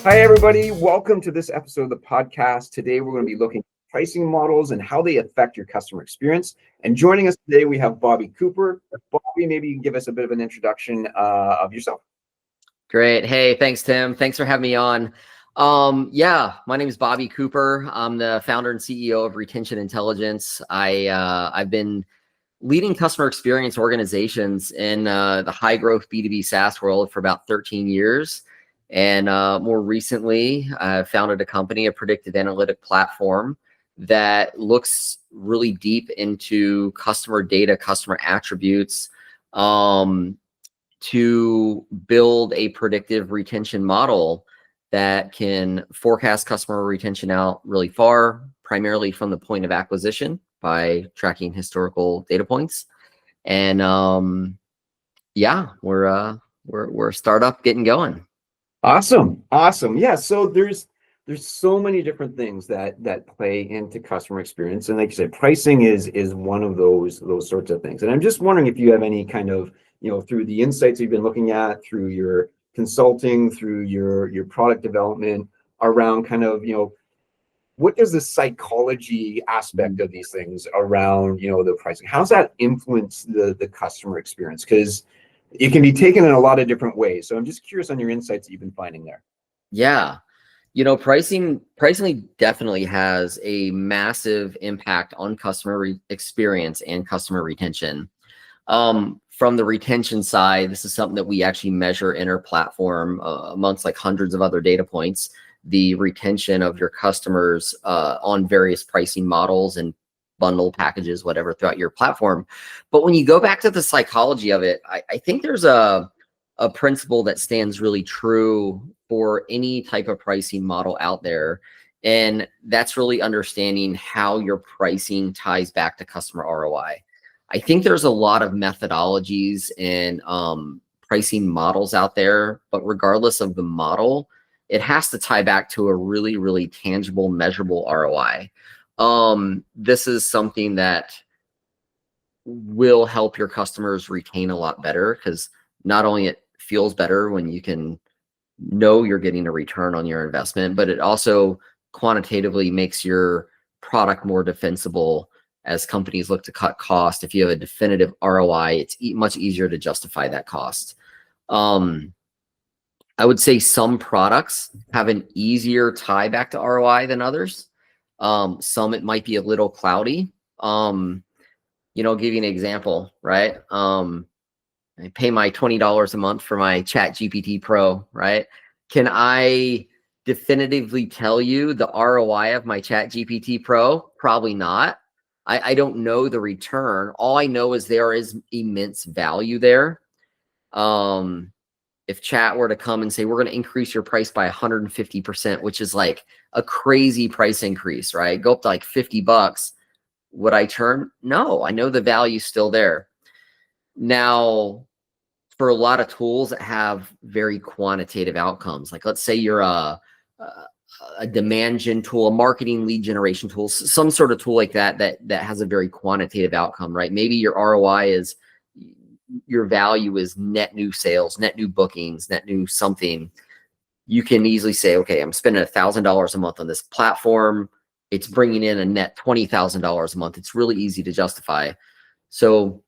Hi, everybody. Welcome to this episode of the podcast. Today, we're going to be looking at pricing models and how they affect your customer experience. And joining us today, we have Bobby Cooper. Bobby, maybe you can give us a bit of an introduction of yourself. Great. Hey, thanks, Tim. Thanks for having me on. My name is Bobby Cooper. I'm the founder and CEO of Retention Intelligence. I've been leading customer experience organizations in the high growth B2B SaaS world for about 13 years. And more recently, I founded a company, a predictive analytic platform that looks really deep into customer data, customer attributes, to build a predictive retention model that can forecast customer retention out really far, primarily from the point of acquisition by tracking historical data points. And we're a startup getting going. Awesome. Yeah. So there's so many different things that play into customer experience, and like you said, pricing is one of those sorts of things. And I'm just wondering if you have any kind of, through the insights you've been looking at, through your consulting, through your product development, around kind of, what is the psychology aspect of these things around, the pricing? How's that influence the customer experience? Because it can be taken in a lot of different ways. So I'm just curious on your insights that you've been finding there. Yeah. Pricing definitely has a massive impact on customer experience and customer retention. From the retention side, this is something that we actually measure in our platform amongst like hundreds of other data points, the retention of your customers on various pricing models and bundle packages, whatever, throughout your platform. But when you go back to the psychology of it, I think there's a principle that stands really true for any type of pricing model out there. And that's really understanding how your pricing ties back to customer ROI. I think there's a lot of methodologies and pricing models out there, but regardless of the model, it has to tie back to a really, really tangible, measurable ROI. This is something that will help your customers retain a lot better, because not only it feels better when you can know you're getting a return on your investment, but it also quantitatively makes your product more defensible as companies look to cut cost. If you have a definitive ROI, it's much easier to justify that cost. I would say some products have an easier tie back to ROI than others. Some it might be a little cloudy. I'll give you an example, right? I pay my $20 a month for my ChatGPT Pro, right? Can I definitively tell you the ROI of my ChatGPT Pro? Probably not. I don't know the return. All I know is there is immense value there. If chat were to come and say, we're going to increase your price by 150%, which is like a crazy price increase, right? Go up to like $50. Would I churn? No, I know the value's still there. Now, for a lot of tools that have very quantitative outcomes, like let's say you're a demand gen tool, a marketing lead generation tool, some sort of tool like that has a very quantitative outcome, right? Maybe your ROI is, your value is net new sales, net new bookings, net new something. You can easily say, okay, I'm spending $1,000 a month on this platform. It's bringing in a net $20,000 a month. It's really easy to justify. So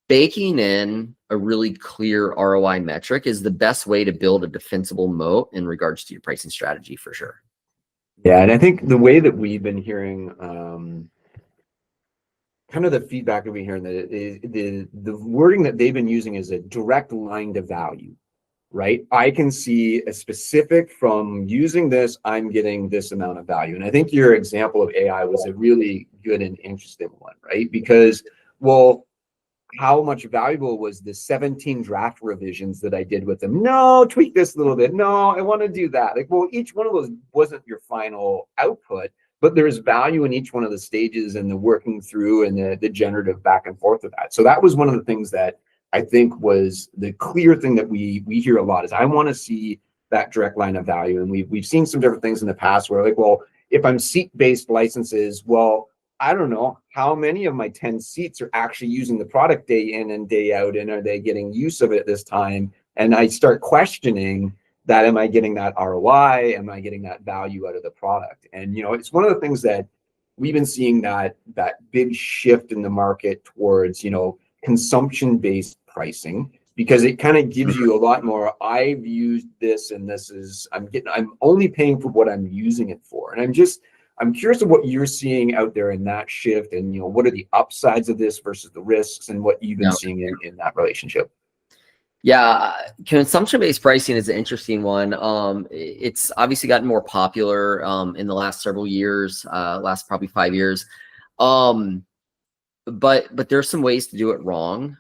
baking in a really clear ROI metric is the best way to build a defensible moat in regards to your pricing strategy, for sure. Yeah, and I think the way that we've been hearing, kind of the feedback that we hear, the wording that they've been using is a direct line to value, right? I can see a specific, from using this, I'm getting this amount of value. And I think your example of AI was a really good and interesting one, right? Because, well, how much valuable was the 17 draft revisions that I did with them? No, tweak this a little bit. No, I want to do that. Like, well, each one of those wasn't your final output, but there's value in each one of the stages and the working through and the generative back and forth of that. So that was one of the things that I think was the clear thing that we hear a lot, is I want to see that direct line of value. And we've seen some different things in the past where, like, well, if I'm seat-based licenses, well, I don't know how many of my 10 seats are actually using the product day in and day out, and are they getting use of it this time? And I start questioning that. Am I getting that ROI? Am I getting that value out of the product? And it's one of the things that we've been seeing, that big shift in the market towards consumption-based pricing, because it kind of gives you a lot more. I've used this, and this is I'm only paying for what I'm using it for. And I'm curious of what you're seeing out there in that shift, and what are the upsides of this versus the risks, and what you've been seeing in that relationship. Yeah, consumption-based pricing is an interesting one. It's obviously gotten more popular in the last several years, last probably 5 years. But there's some ways to do it wrong.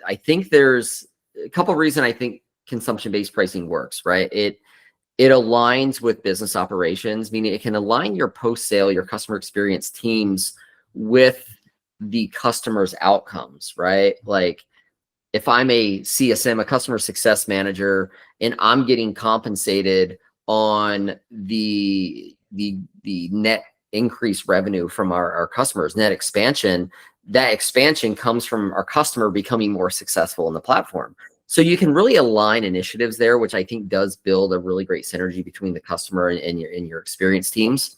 I think there's a couple of reasons I think consumption-based pricing works, right? It aligns with business operations, meaning it can align your post-sale, your customer experience teams with the customer's outcomes, right? Like if I'm a CSM, a customer success manager, and I'm getting compensated on the net increased revenue from our customers, net expansion, that expansion comes from our customer becoming more successful in the platform. So you can really align initiatives there, which I think does build a really great synergy between the customer and your experience teams.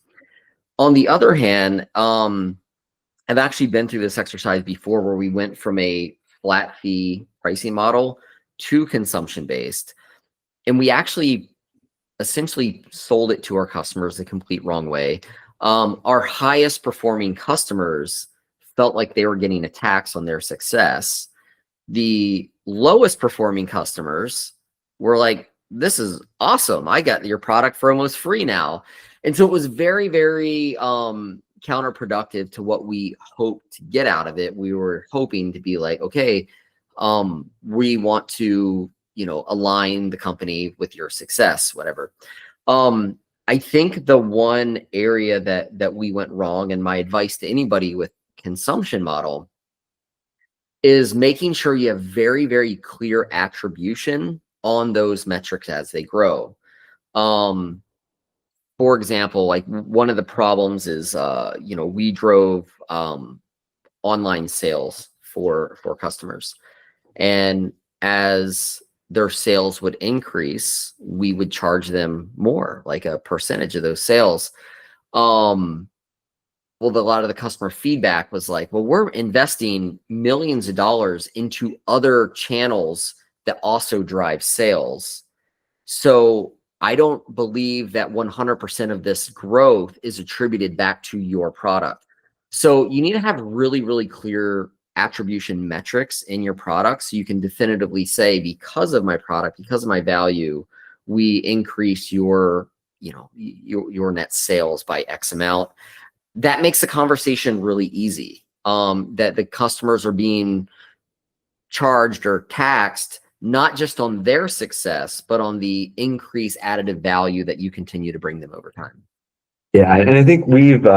On the other hand, I've actually been through this exercise before where we went from a flat fee pricing model to consumption based, and we actually essentially sold it to our customers the complete wrong way. Our highest performing customers felt like they were getting a tax on their success. The lowest performing customers were like, this is awesome. I got your product for almost free now. And so it was very, very counterproductive to what we hoped to get out of it. We were hoping to be like, okay, we want to, align the company with your success, whatever. I think the one area that we went wrong, and my advice to anybody with consumption model, is making sure you have very, very clear attribution on those metrics as they grow. For example, like one of the problems is, we drove online sales for customers, and as their sales would increase, we would charge them more, like a percentage of those sales. Well, a lot of the customer feedback was like, well, we're investing millions of dollars into other channels that also drive sales. So I don't believe that 100% of this growth is attributed back to your product. So you need to have really, really clear attribution metrics in your product, so you can definitively say, because of my product, because of my value, we increase your net sales by X amount. That makes the conversation really easy, that the customers are being charged or taxed, not just on their success, but on the increased additive value that you continue to bring them over time. Yeah, and I think we've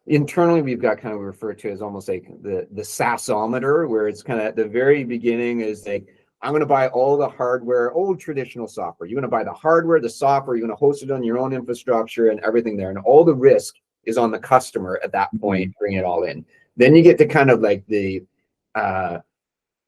internally we've got kind of referred to as almost like the SaaSometer, where it's kind of at the very beginning is like, I'm going to buy all the hardware, old traditional software. You're going to buy the hardware, the software, you're going to host it on your own infrastructure and everything there, and all the risk is on the customer at that point, bring it all in. Then you get to kind of like the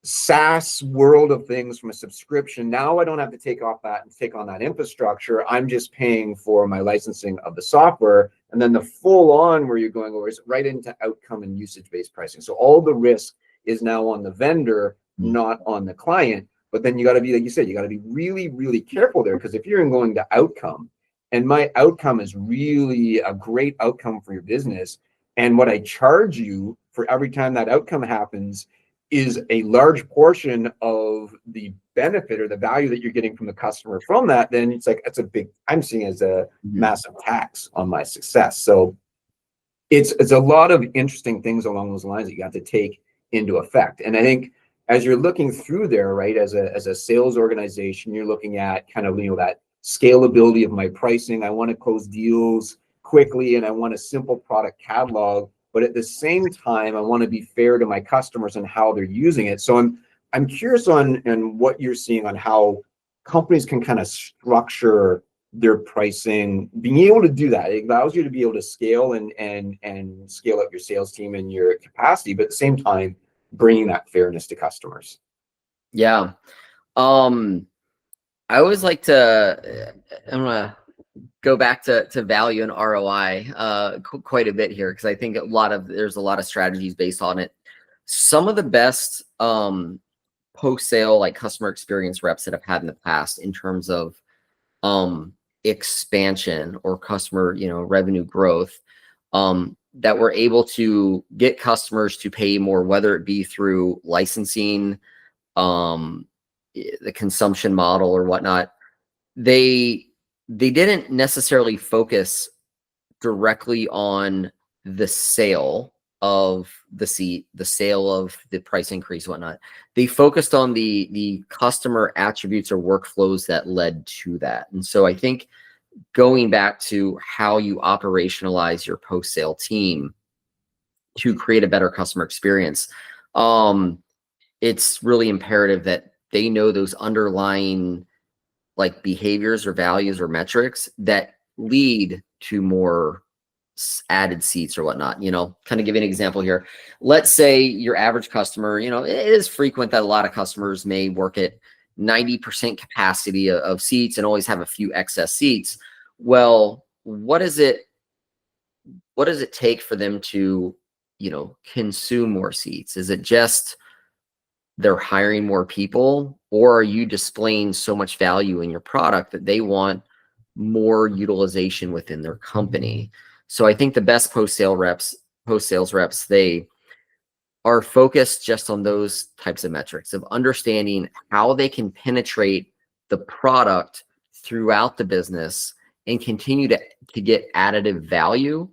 SaaS world of things from a subscription. Now I don't have to take on that infrastructure. I'm just paying for my licensing of the software. And then the full on where you're going over is right into outcome and usage-based pricing. So all the risk is now on the vendor, not on the client. But then you got to be, like you said, you got to be really, really careful there, because if you're going to outcome, and my outcome is really a great outcome for your business, and what I charge you for every time that outcome happens is a large portion of the benefit or the value that you're getting from the customer from that, then it's like, it's a big, I'm seeing as a massive tax on my success. So it's a lot of interesting things along those lines that you have to take into effect. And I think as you're looking through there, right, as a sales organization, you're looking at kind of, that scalability of my pricing. I want to close deals quickly, and I want a simple product catalog, but at the same time, I want to be fair to my customers and how they're using it. So I'm curious on what you're seeing on how companies can kind of structure their pricing, being able to do that, it allows you to be able to scale and scale up your sales team and your capacity, but at the same time, bringing that fairness to customers. Yeah. I always like to, I'm gonna go back to value and ROI quite a bit here, because I think there's a lot of strategies based on it. Some of the best post-sale, like customer experience reps that I've had in the past in terms of expansion or customer, revenue growth, that were able to get customers to pay more, whether it be through licensing, the consumption model or whatnot. They didn't necessarily focus directly on the sale of the seat, the sale of the price increase, whatnot. They focused on the customer attributes or workflows that led to that. And so I think going back to how you operationalize your post-sale team to create a better customer experience, it's really imperative that they know those underlying like behaviors or values or metrics that lead to more added seats or whatnot. Kind of give you an example here. Let's say your average customer, it is frequent that a lot of customers may work at 90% capacity of seats and always have a few excess seats. Well, what does it take for them to, consume more seats? Is it just they're hiring more people, or are you displaying so much value in your product that they want more utilization within their company? So I think the best post-sales reps, they are focused just on those types of metrics of understanding how they can penetrate the product throughout the business and continue to get additive value.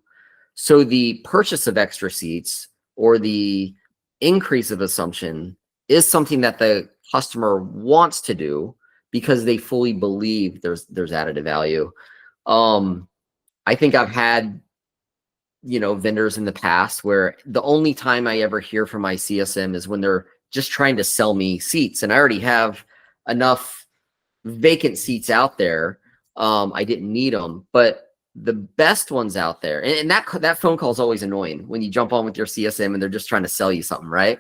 So the purchase of extra seats or the increase of assumption is something that the customer wants to do because they fully believe there's additive value. I think I've had, vendors in the past where the only time I ever hear from my CSM is when they're just trying to sell me seats, and I already have enough vacant seats out there. I didn't need them, but the best ones out there, and that phone call is always annoying when you jump on with your CSM and they're just trying to sell you something, right?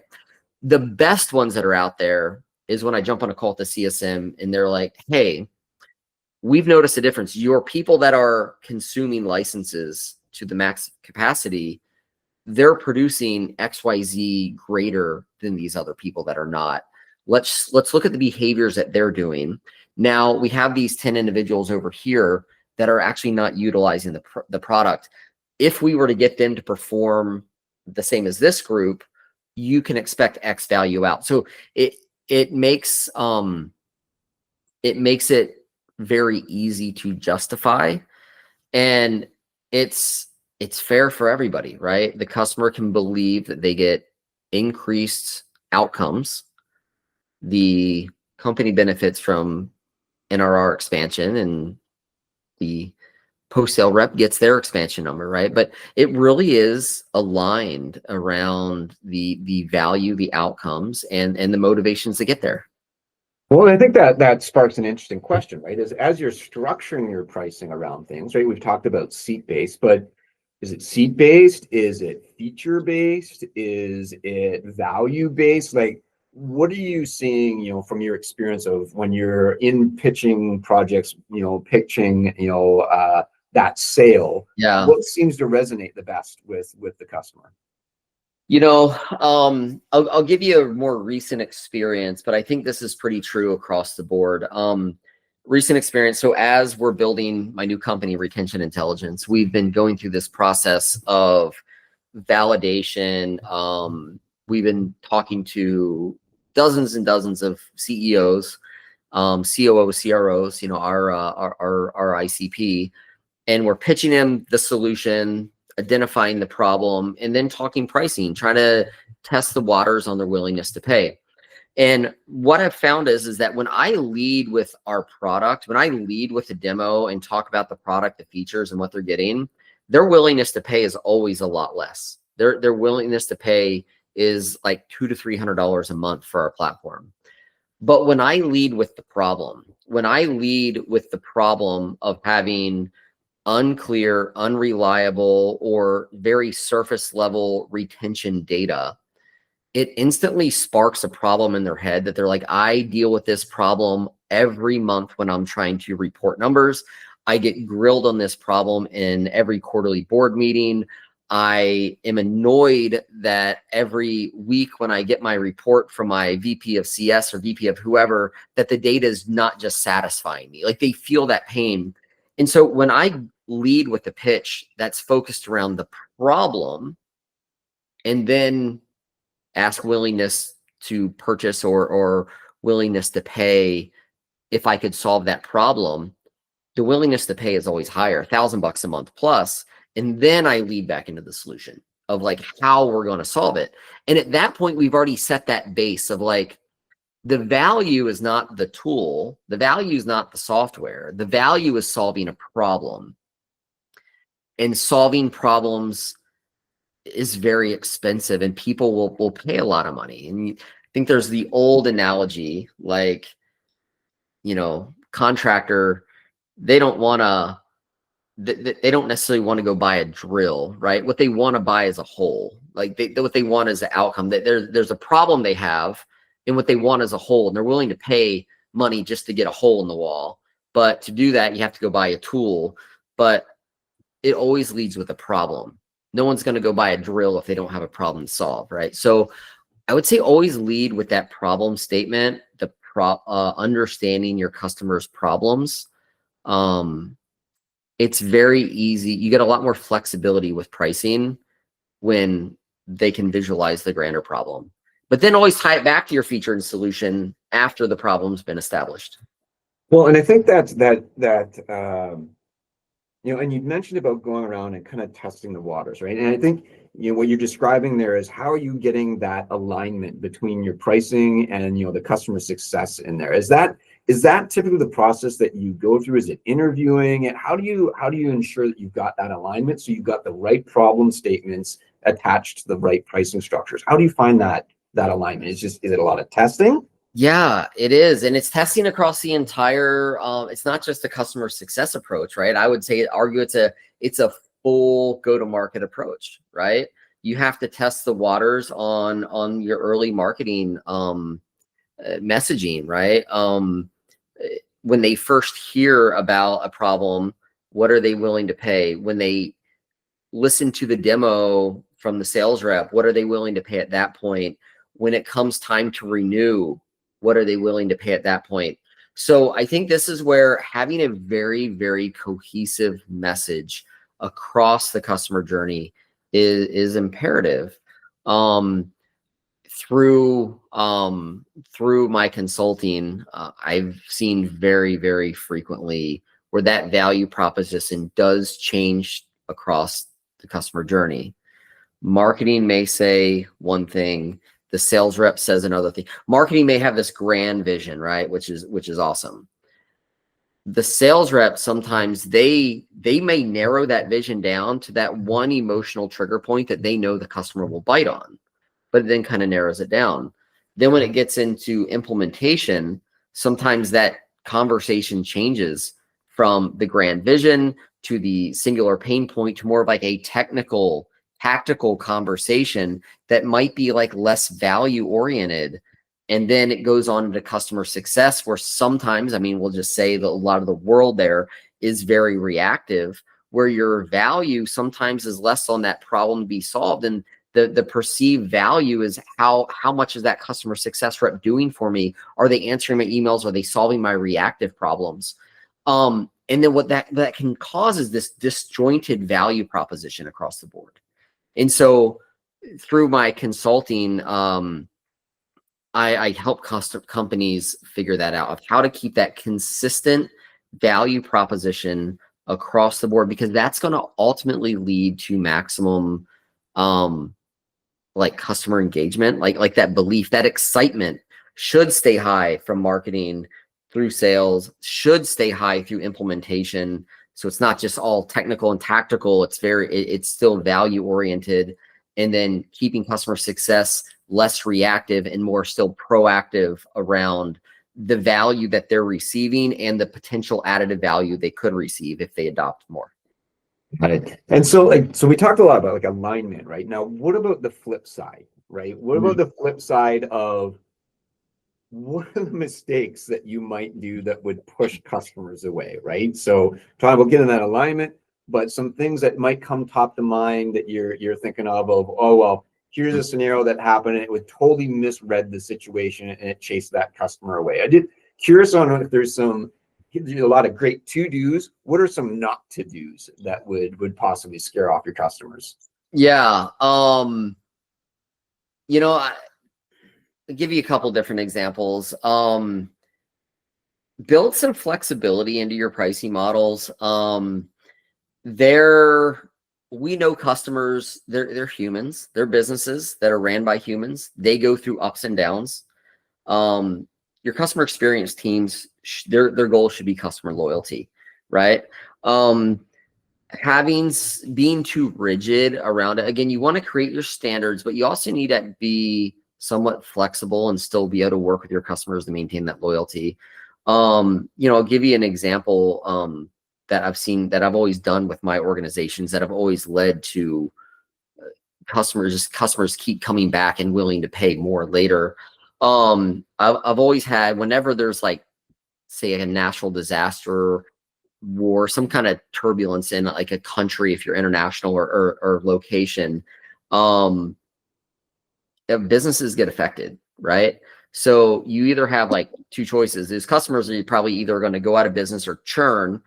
The best ones that are out there is when I jump on a call with the CSM and they're like, hey, we've noticed a difference. Your people that are consuming licenses to the max capacity, they're producing XYZ greater than these other people that are not. Let's look at the behaviors that they're doing. Now we have these 10 individuals over here that are actually not utilizing the product. If we were to get them to perform the same as this group, you can expect X value out. So it makes it very easy to justify, and it's fair for everybody, right? The customer can believe that they get increased outcomes. The company benefits from NRR expansion, and the post-sale rep gets their expansion number, right? But it really is aligned around the value, the outcomes, and the motivations to get there. Well, I think that sparks an interesting question, right? As you're structuring your pricing around things, right? We've talked about seat-based, but is it seat-based? Is it feature-based? Is it value-based? Like, what are you seeing, from your experience of when you're in pitching projects, pitching, that sale? Yeah. What seems to resonate the best with the customer? I'll give you a more recent experience, but I think this is pretty true across the board. Recent experience. So as we're building my new company, Retention Intelligence, we've been going through this process of validation. We've been talking to dozens and dozens of CEOs, COOs, CROs, our ICP, and we're pitching them the solution, identifying the problem, and then talking pricing, trying to test the waters on their willingness to pay. And what I've found is that when I lead with our product, when I lead with the demo and talk about the product, the features, and what they're getting, their willingness to pay is always a lot less. Their willingness to pay is like $200 to $300 a month for our platform. But when I lead with the problem, when I lead with the problem of having unclear, unreliable, or very surface level retention data, it instantly sparks a problem in their head that they're like, I deal with this problem every month when I'm trying to report numbers. I get grilled on this problem in every quarterly board meeting. I am annoyed that every week when I get my report from my VP of CS or VP of whoever, that the data is not just satisfying me. Like they feel that pain. And so when I lead with a pitch that's focused around the problem and then ask willingness to purchase or willingness to pay if I could solve that problem, the willingness to pay is always higher, $1,000 a month plus. And then I lead back into the solution of like how we're going to solve it. And at that point, we've already set that base of like, the value is not the tool. The value is not the software. The value is solving a problem. And solving problems is very expensive and people will pay a lot of money. And I think there's the old analogy, like, contractor, they don't want to, they don't necessarily want to go buy a drill, right? What they want to buy is a hole. Like what they want is the outcome. There's a problem they have, and what they want is a hole, and they're willing to pay money just to get a hole in the wall. But to do that, you have to go buy a tool. But it always leads with a problem. No one's going to go buy a drill if they don't have a problem to solve, right? So I would say always lead with that problem statement, the understanding your customer's problems. It's very easy. You get a lot more flexibility with pricing when they can visualize the grander problem. But then always tie it back to your feature and solution after the problem's been established. Well, and I think that and you mentioned about going around and kind of testing the waters, right? And I think, what you're describing there is how are you getting that alignment between your pricing and, the customer success in there? Is that typically the process that you go through? Is it interviewing it? How do you ensure that you've got that alignment so you've got the right problem statements attached to the right pricing structures? How do you find that alignment? Is it a lot of testing? Yeah, it is. And it's testing across the entire, it's not just a customer success approach, right? I would argue it's a full go-to-market approach, right? You have to test the waters on your early marketing messaging, right? When they first hear about a problem, what are they willing to pay? When they listen to the demo from the sales rep, what are they willing to pay at that point? When it comes time to renew, what are they willing to pay at that point? So I think this is where having a very, very cohesive message across the customer journey is imperative. Through my consulting, I've seen very, very frequently where that value proposition does change across the customer journey. Marketing may say one thing, the sales rep says another thing. Marketing may have this grand vision, right? Which is awesome. The sales rep, sometimes they may narrow that vision down to that one emotional trigger point that they know the customer will bite on, but it then kind of narrows it down. Then when it gets into implementation, sometimes that conversation changes from the grand vision to the singular pain point to more of like a technical, tactical conversation that might be like less value oriented. And then it goes on to customer success, where sometimes, we'll just say that a lot of the world there is very reactive, where your value sometimes is less on that problem to be solved. And the perceived value is how much is that customer success rep doing for me? Are they answering my emails? Are they solving my reactive problems? And then what that can cause is this disjointed value proposition across the board. And so through my consulting, I help companies figure that out, of how to keep that consistent value proposition across the board, because that's going to ultimately lead to maximum like customer engagement, like that belief, that excitement should stay high from marketing through sales, should stay high through implementation. So it's not just all technical and tactical. It's still value oriented. and then keeping customer success less reactive and more still proactive around the value that they're receiving and the potential additive value they could receive if they adopt more. Right. And so so we talked a lot about like alignment, right? Now, what about the flip side, right? What about the flip side of what are the mistakes that you might do that would push customers away, right? So talking about getting that alignment, but some things that might come top to mind that you're thinking of, oh, well, here's a scenario that happened and it would totally misread the situation and it chased that customer away. I did curious on if there's a lot of great to-dos. What are some not to-dos that would possibly scare off your customers? Yeah. You know, I'll give you a couple different examples. Build some flexibility into your pricing models. We know customers, they're humans, they're businesses that are ran by humans. They go through ups and downs. Your customer experience teams, their goal should be customer loyalty, right? Being too rigid around it. Again, you want to create your standards, but you also need to be somewhat flexible and still be able to work with your customers to maintain that loyalty. I'll give you an example that I've seen, that I've always done with my organizations, that have always led to customers keep coming back and willing to pay more later. I've always had, whenever there's like, say, a natural disaster, war, some kind of turbulence in like a country, if you're international or location, businesses get affected, right? So you either have like two choices. These customers are probably either going to go out of business or churn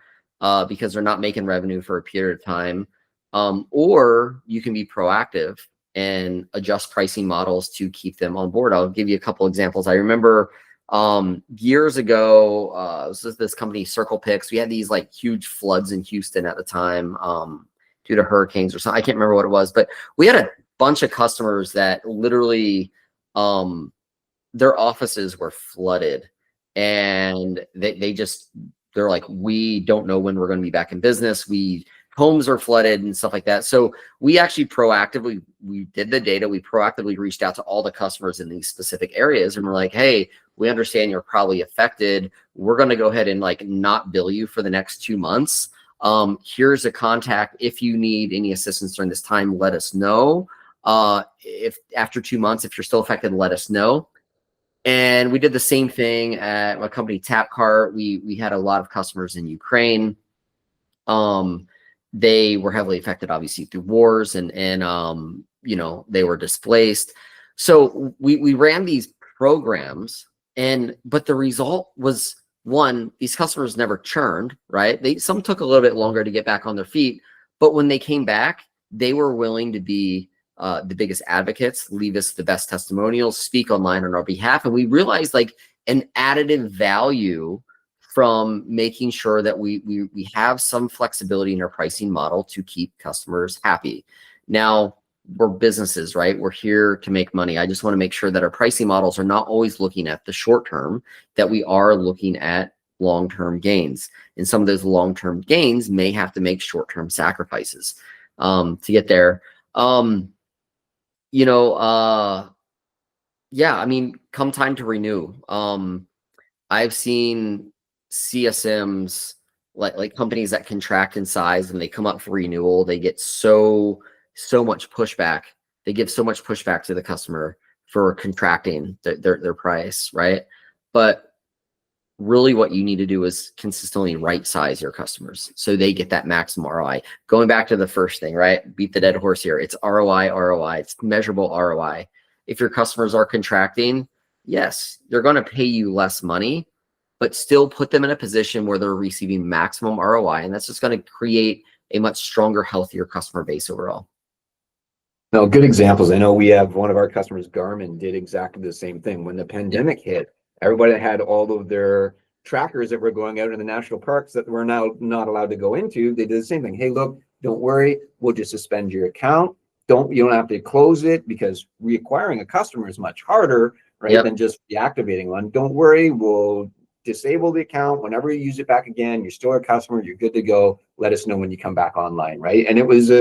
because they're not making revenue for a period of time, or you can be proactive and adjust pricing models to keep them on board. I'll give you a couple examples. I remember years ago, this is this company, Circle Picks. We had these like huge floods in Houston at the time due to hurricanes or something. I can't remember what it was, but we had a bunch of customers that literally their offices were flooded, and they're like, we don't know when we're going to be back in business. Homes are flooded and stuff like that. So we actually we did the data. We proactively reached out to all the customers in these specific areas, and we're like, hey, we understand you're probably affected. We're going to go ahead and like not bill you for the next 2 months. Here's a contact. If you need any assistance during this time, let us know. If after 2 months, if you're still affected, let us know. And we did the same thing at my company, Tapcart. We had a lot of customers in Ukraine. They were heavily affected, obviously, through wars, and they were displaced. So we ran these programs, but the result was, one, these customers never churned, right? Some took a little bit longer to get back on their feet, but when they came back, they were willing to be the biggest advocates, leave us the best testimonials, speak online on our behalf. And we realized like an additive value from making sure that we have some flexibility in our pricing model to keep customers happy. Now, we're businesses, right? We're here to make money. I just want to make sure that our pricing models are not always looking at the short term, that we are looking at long-term gains. And some of those long-term gains may have to make short-term sacrifices to get there. Yeah, I mean, come time to renew. I've seen CSMs, like companies that contract in size, and they come up for renewal. They get so much pushback. They give so much pushback to the customer for contracting their price, right? But really what you need to do is consistently right size your customers so they get that maximum ROI. Going back to the first thing, right? Beat the dead horse here. It's ROI. It's measurable ROI. If your customers are contracting, yes, they're going to pay you less money, but still put them in a position where they're receiving maximum ROI. And that's just going to create a much stronger, healthier customer base overall. No, good examples. I know we have one of our customers, Garmin, did exactly the same thing. When the pandemic hit, everybody had all of their trackers that were going out in the national parks that we're now not allowed to go into. They did the same thing. Hey, look, don't worry. We'll just suspend your account. You don't have to close it, because reacquiring a customer is much harder, right, than just deactivating one. Don't worry. We'll disable the account. Whenever you use it back again, you're still a customer. You're good to go. Let us know when you come back online, right? And it was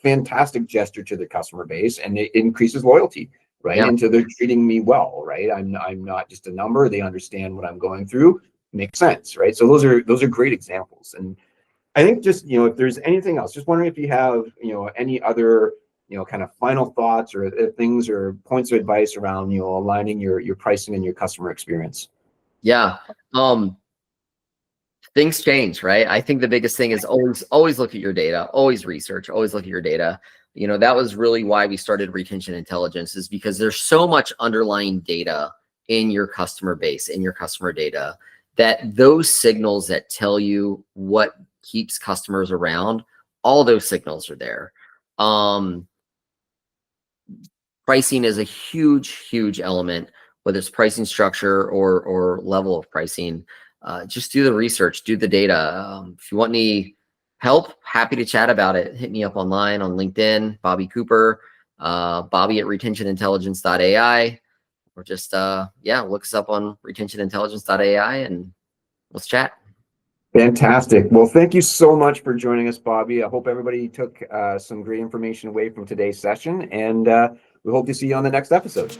fantastic gesture to the customer base, and it increases loyalty, right? Yeah. Into they're treating me well, right? I'm not just a number. They understand what I'm going through. Makes sense, right? So those are great examples. And I think just, if there's anything else, just wondering if you have, any other, kind of final thoughts or things or points of advice around, aligning your pricing and your customer experience. Yeah. Things change, right? I think the biggest thing is always look at your data, always research, always look at your data. That was really why we started retention intelligence, is because there's so much underlying data in your customer base, in your customer data, that those signals that tell you what keeps customers around, all those signals are there. Pricing is a huge element, whether it's pricing structure or level of pricing. Just do the research, do the data. If you want any help, happy to chat about it. Hit me up online on LinkedIn, Bobby Cooper, Bobby at retentionintelligence.ai, or just look us up on retentionintelligence.ai and let's chat. Fantastic. Well, thank you so much for joining us, Bobby. I hope everybody took some great information away from today's session, and we hope to see you on the next episode.